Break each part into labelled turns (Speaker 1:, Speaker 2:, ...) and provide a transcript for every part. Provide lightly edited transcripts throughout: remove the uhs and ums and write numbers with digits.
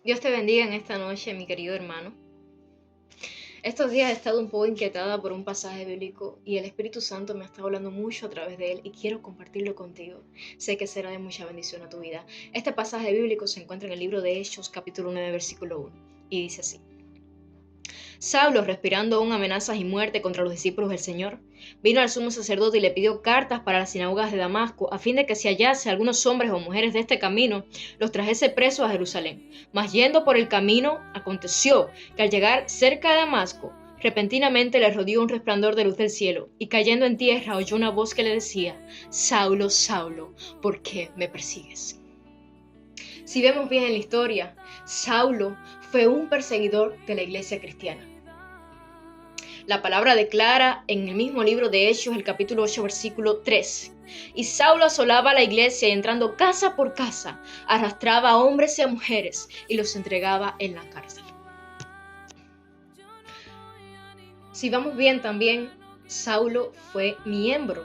Speaker 1: Dios te bendiga en esta noche, mi querido hermano. Estos días he estado un poco inquietada por un pasaje bíblico y el Espíritu Santo me ha estado hablando mucho a través de él y quiero compartirlo contigo. Sé que será de mucha bendición a tu vida. Este pasaje bíblico se encuentra en el libro de Hechos, capítulo 9, versículo 1, y dice así. Saulo, respirando aún amenazas y muerte contra los discípulos del Señor, vino al sumo sacerdote y le pidió cartas para las sinagogas de Damasco, a fin de que si hallase algunos hombres o mujeres de este camino, los trajese presos a Jerusalén. Mas yendo por el camino, aconteció que al llegar cerca de Damasco, repentinamente le rodeó un resplandor de luz del cielo, y cayendo en tierra oyó una voz que le decía: Saulo, Saulo, ¿por qué me persigues? Si vemos bien en la historia, Saulo fue un perseguidor de la iglesia cristiana. La palabra declara en el mismo libro de Hechos, el capítulo 8, versículo 3. Y Saulo asolaba la iglesia y entrando casa por casa, arrastraba a hombres y a mujeres y los entregaba en la cárcel. Si vamos bien también, Saulo fue miembro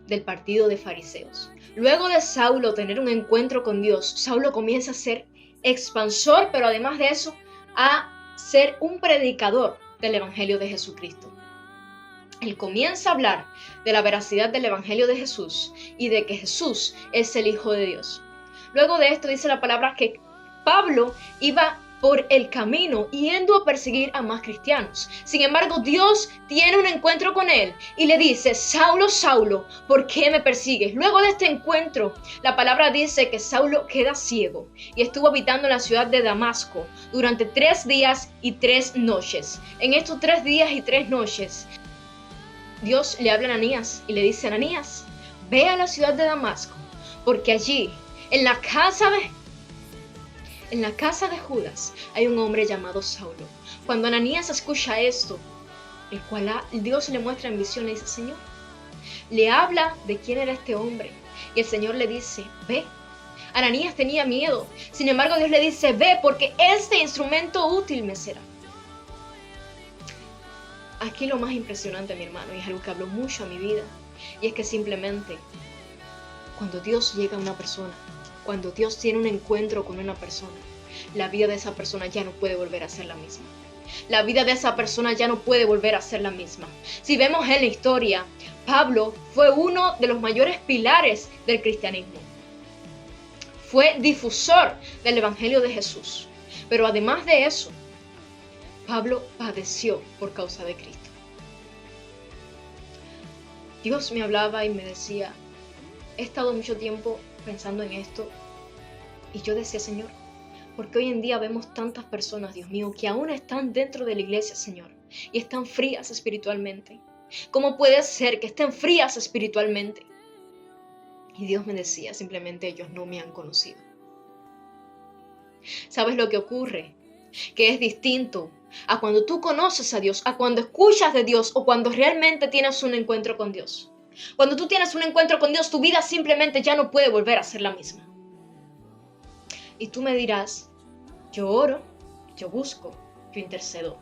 Speaker 1: del partido de fariseos. Luego de Saulo tener un encuentro con Dios, Saulo comienza a ser expansor, pero además de eso, a ser un predicador del Evangelio de Jesucristo. Él comienza a hablar de la veracidad del Evangelio de Jesús y de que Jesús es el Hijo de Dios. Luego de esto dice la palabra que Pablo iba por el camino yendo a perseguir a más cristianos. Sin embargo, Dios tiene un encuentro con él y le dice: Saulo, Saulo, ¿por qué me persigues? Luego de este encuentro, la palabra dice que Saulo queda ciego y estuvo habitando en la ciudad de Damasco durante 3 días y 3 noches. En estos 3 días y 3 noches, Dios le habla a Ananías y le dice: Ananías, ve a la ciudad de Damasco, porque allí, en la casa de Judas, hay un hombre llamado Saulo. Cuando Ananías escucha esto, el cual Dios le muestra en visión, le dice: Señor, le habla de quién era este hombre. Y el Señor le dice: ve. Ananías tenía miedo. Sin embargo, Dios le dice: ve, porque este instrumento útil me será. Aquí lo más impresionante, mi hermano, y es algo que habló mucho a mi vida, y es que simplemente cuando Dios llega a una persona, cuando Dios tiene un encuentro con una persona, la vida de esa persona ya no puede volver a ser la misma. La vida de esa persona ya no puede volver a ser la misma. Si vemos en la historia, Pablo fue uno de los mayores pilares del cristianismo. Fue difusor del Evangelio de Jesús. Pero además de eso, Pablo padeció por causa de Cristo. Dios me hablaba y me decía: he estado mucho tiempo pensando en esto, y yo decía: Señor, porque hoy en día vemos tantas personas, Dios mío, que aún están dentro de la iglesia, Señor, y están frías espiritualmente. ¿Cómo puede ser que estén frías espiritualmente? Y Dios me decía: simplemente ellos no me han conocido. ¿Sabes lo que ocurre? Que es distinto a cuando tú conoces a Dios, a cuando escuchas de Dios o cuando realmente tienes un encuentro con Dios. Cuando tú tienes un encuentro con Dios, tu vida simplemente ya no puede volver a ser la misma. Y tú me dirás: yo oro, yo busco, yo intercedo.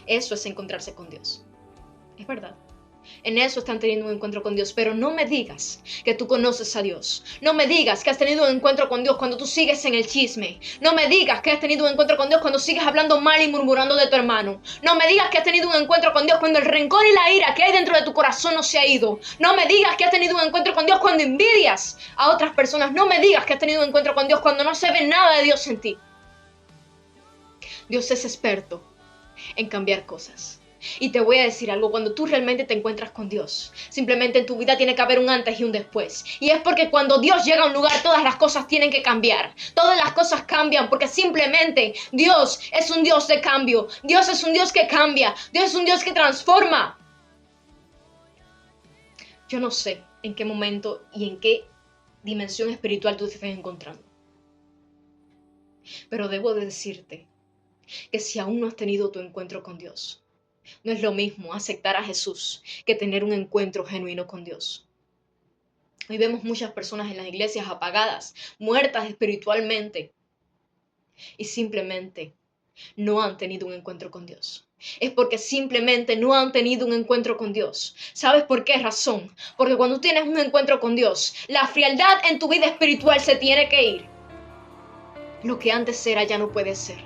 Speaker 1: Eso es encontrarse con Dios. Es verdad. En eso están teniendo un encuentro con Dios, pero no me digas que tú conoces a Dios. No me digas que has tenido un encuentro con Dios cuando tú sigues en el chisme. No me digas que has tenido un encuentro con Dios cuando sigues hablando mal y murmurando de tu hermano. No me digas que has tenido un encuentro con Dios cuando el rencor y la ira que hay dentro de tu corazón no se ha ido. No me digas que has tenido un encuentro con Dios cuando envidias a otras personas. No me digas que has tenido un encuentro con Dios cuando no se ve nada de Dios en ti. Dios es experto en cambiar cosas. Y te voy a decir algo: cuando tú realmente te encuentras con Dios, simplemente en tu vida tiene que haber un antes y un después. Y es porque cuando Dios llega a un lugar, todas las cosas tienen que cambiar. Todas las cosas cambian porque simplemente Dios es un Dios de cambio. Dios es un Dios que cambia. Dios es un Dios que transforma. Yo no sé en qué momento y en qué dimensión espiritual tú te estás encontrando. Pero debo de decirte que si aún no has tenido tu encuentro con Dios, no es lo mismo aceptar a Jesús que tener un encuentro genuino con Dios. Hoy vemos muchas personas en las iglesias apagadas, muertas espiritualmente, y simplemente no han tenido un encuentro con Dios. Es porque simplemente no han tenido un encuentro con Dios. ¿Sabes por qué razón? Porque cuando tienes un encuentro con Dios, la frialdad en tu vida espiritual se tiene que ir. Lo que antes era ya no puede ser.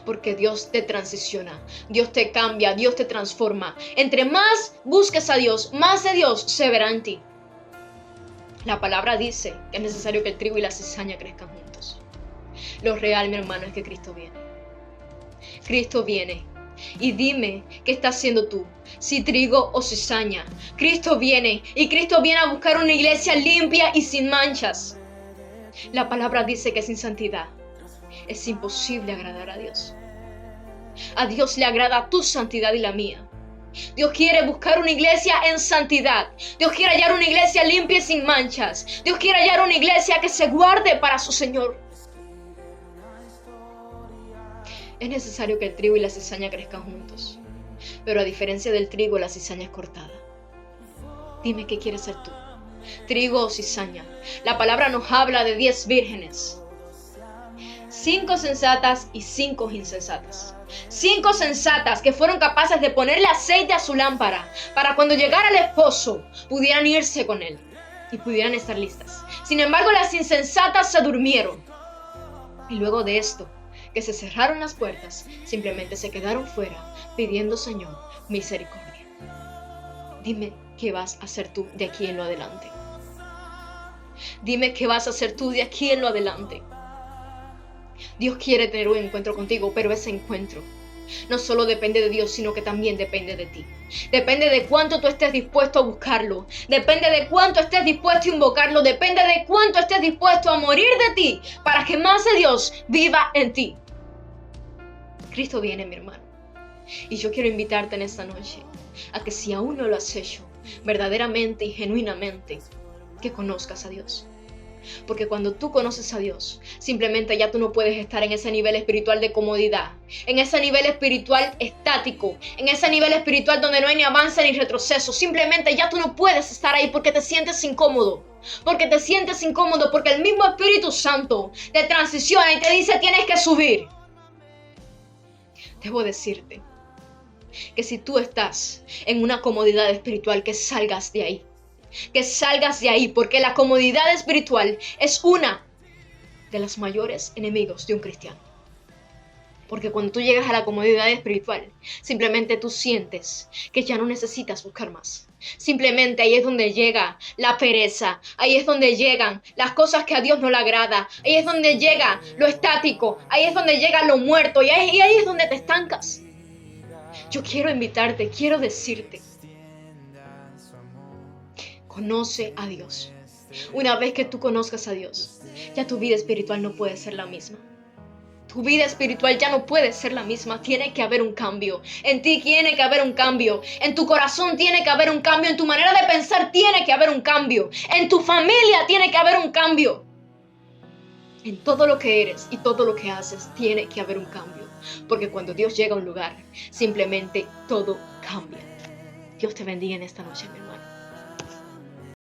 Speaker 1: Porque Dios te transiciona, Dios te cambia, Dios te transforma. Entre más busques a Dios, más de Dios se verá en ti. La palabra dice que es necesario que el trigo y la cizaña crezcan juntos. Lo real, mi hermano, es que Cristo viene. Cristo viene. Y dime, ¿qué estás haciendo tú? Si trigo o cizaña. Cristo viene. Y Cristo viene a buscar una iglesia limpia y sin manchas. La palabra dice que sin santidad es imposible agradar a Dios. A Dios le agrada tu santidad y la mía. Dios quiere buscar una iglesia en santidad. Dios quiere hallar una iglesia limpia y sin manchas. Dios quiere hallar una iglesia que se guarde para su Señor. Es necesario que el trigo y la cizaña crezcan juntos. Pero a diferencia del trigo, la cizaña es cortada. Dime qué quieres ser tú, trigo o cizaña. La palabra nos habla de 10 vírgenes. 5 sensatas y 5 insensatas. 5 sensatas que fueron capaces de ponerle aceite a su lámpara para cuando llegara el esposo pudieran irse con él y pudieran estar listas. Sin embargo, las insensatas se durmieron. Y luego de esto, que se cerraron las puertas, simplemente se quedaron fuera pidiendo, Señor, misericordia. Dime qué vas a hacer tú de aquí en lo adelante. Dime qué vas a hacer tú de aquí en lo adelante. Dios quiere tener un encuentro contigo, pero ese encuentro no solo depende de Dios, sino que también depende de ti. Depende de cuánto tú estés dispuesto a buscarlo. Depende de cuánto estés dispuesto a invocarlo. Depende de cuánto estés dispuesto a morir de ti para que más de Dios viva en ti. Cristo viene, mi hermano. Y yo quiero invitarte en esta noche a que si aún no lo has hecho, verdaderamente y genuinamente, que conozcas a Dios. Porque cuando tú conoces a Dios, simplemente ya tú no puedes estar en ese nivel espiritual de comodidad, en ese nivel espiritual estático, en ese nivel espiritual donde no hay ni avance ni retroceso. Simplemente ya tú no puedes estar ahí porque te sientes incómodo. Porque te sientes incómodo, porque el mismo Espíritu Santo te transiciona y te dice tienes que subir. Debo decirte que si tú estás en una comodidad espiritual, que salgas de ahí. Que salgas de ahí, porque la comodidad espiritual es una de los mayores enemigos de un cristiano. Porque cuando tú llegas a la comodidad espiritual, simplemente tú sientes que ya no necesitas buscar más. Simplemente ahí es donde llega la pereza, ahí es donde llegan las cosas que a Dios no le agrada, ahí es donde llega lo estático, ahí es donde llega lo muerto y ahí es donde te estancas. Yo quiero invitarte, quiero decirte, conoce a Dios. Una vez que tú conozcas a Dios, ya tu vida espiritual no puede ser la misma. Tu vida espiritual ya no puede ser la misma. Tiene que haber un cambio. En ti tiene que haber un cambio. En tu corazón tiene que haber un cambio. En tu manera de pensar tiene que haber un cambio. En tu familia tiene que haber un cambio. En todo lo que eres y todo lo que haces tiene que haber un cambio. Porque cuando Dios llega a un lugar, simplemente todo cambia. Dios te bendiga en esta noche, mi hermano.